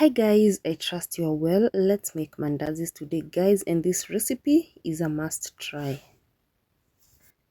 Hi guys, I trust you are well. Let's make mandazis today guys, and this recipe is a must try.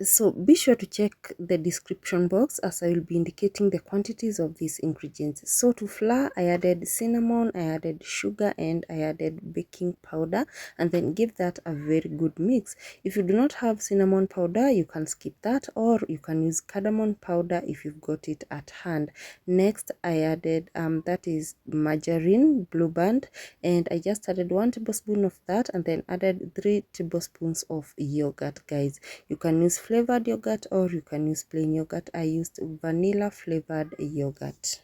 So be sure to check the description box as I will be indicating the quantities of these ingredients. So to flour, I added cinnamon, I added sugar, and I added baking powder, and then give that a very good mix. If you do not have cinnamon powder, you can skip that, or you can use cardamom powder if you've got it at hand. Next, I added that is margarine, blue band, and I just added 1 tablespoon of that, and then added 3 tablespoons of yogurt guys. You can use flavored yogurt or you can use plain yogurt. I used vanilla flavored yogurt.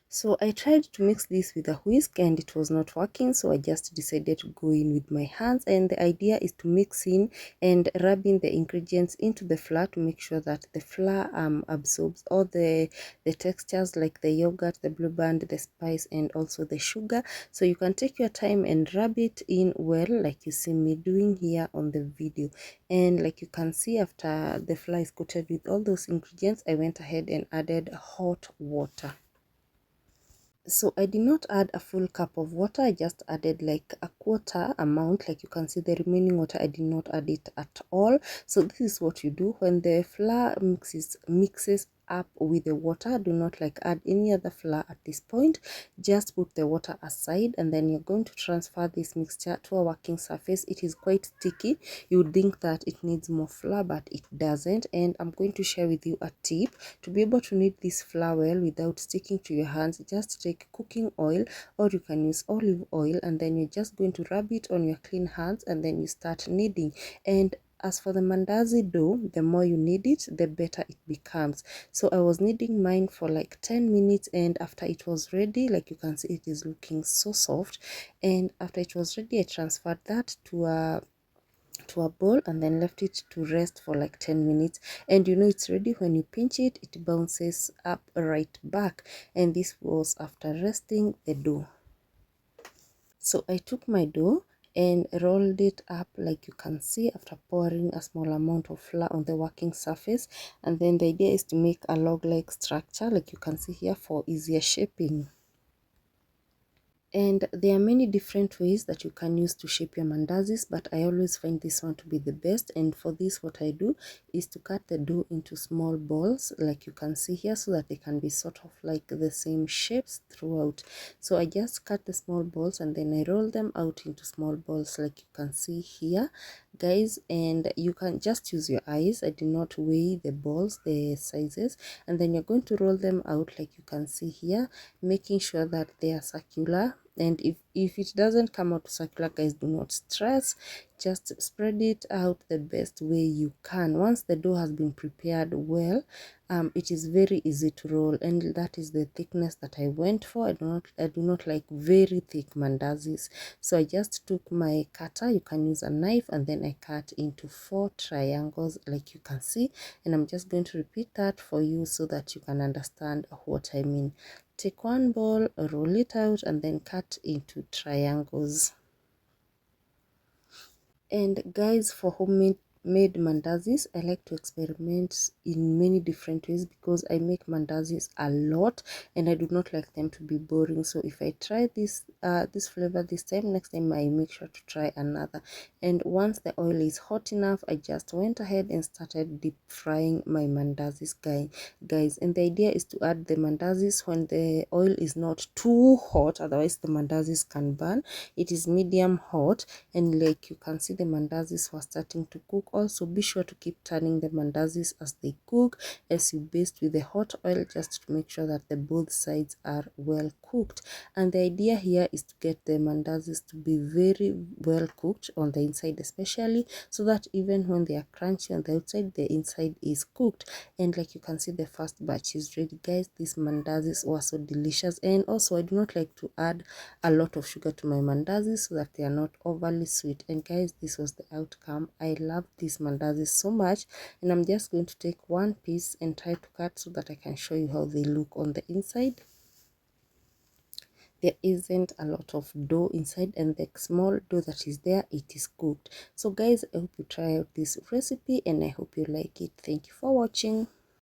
So I tried to mix this with a whisk and it was not working, so I just decided to go in with my hands, and the idea is to mix in and rub in the ingredients into the flour to make sure that the flour absorbs all the textures like the yogurt, the blue band, the spice, and also the sugar. So you can take your time and rub it in well like you see me doing here on the video. And like you can see, after the flour is coated with all those ingredients, I went ahead and added hot water. So I did not add a full cup of water, I just added like a quarter amount. Like you can see, the remaining water I did not add it at all. So this is what you do when the flour mixes up with the water. Do not like add any other flour at this point. Just put the water aside, and then you're going to transfer this mixture to a working surface. It is quite sticky. You would think that it needs more flour, but it doesn't. And I'm going to share with you a tip to be able to knead this flour well without sticking to your hands. Just take cooking oil, or you can use olive oil, and then you're just going to rub it on your clean hands, and then you start kneading. And as for the mandazi dough, the more you knead it, the better it becomes. So I was kneading mine for like 10 minutes, and after it was ready, like you can see, it is looking so soft. And after it was ready, I transferred that to a bowl and then left it to rest for like 10 minutes. And you know it's ready when you pinch it, it bounces up right back. And this was after resting the dough. So I took my dough and rolled it up like you can see, after pouring a small amount of flour on the working surface. And then the idea is to make a log-like structure like you can see here for easier shaping. And there are many different ways that you can use to shape your mandazis, but I always find this one to be the best. And for this, what I do is to cut the dough into small balls like you can see here, so that they can be sort of like the same shapes throughout. So I just cut the small balls and then I roll them out into small balls like you can see here guys. And you can just use your eyes. I did not weigh the balls, the sizes. And then you're going to roll them out like you can see here, making sure that they are circular. And if it doesn't come out circular guys, do not stress, just spread it out the best way you can. Once the dough has been prepared well, it is very easy to roll, and that is the thickness that I went for. I do not like very thick mandazis, so I just took my cutter, you can use a knife, and then I cut into 4 triangles like you can see. And I'm just going to repeat that for you so that you can understand what I mean. Take one ball, roll it out, and then cut into triangles. And guys, for homemade mandazis, I like to experiment in many different ways because I make mandazis a lot and I do not like them to be boring. So if I try this flavor this time, next time I make sure to try another. And once the oil is hot enough, I just went ahead and started deep frying my mandazis guys. And the idea is to add the mandazis when the oil is not too hot, otherwise the mandazis can burn. It is medium hot, and like you can see, the mandazis were starting to cook. Also be sure to keep turning the mandazis as they cook, as you baste with the hot oil, just to make sure that the both sides are well cooked. And the idea here is to get the mandazis to be very well cooked on the inside especially, so that even when they are crunchy on the outside, the inside is cooked. And like you can see, the first batch is ready guys. These mandazis were so delicious. And also I do not like to add a lot of sugar to my mandazis so that they are not overly sweet. And guys, this was the outcome. I love these mandazis so much, and I'm just going to take one piece and try to cut so that I can show you how they look on the inside. There isn't a lot of dough inside, and the small dough that is there, it is cooked. So guys, I hope you try out this recipe and I hope you like it. Thank you for watching.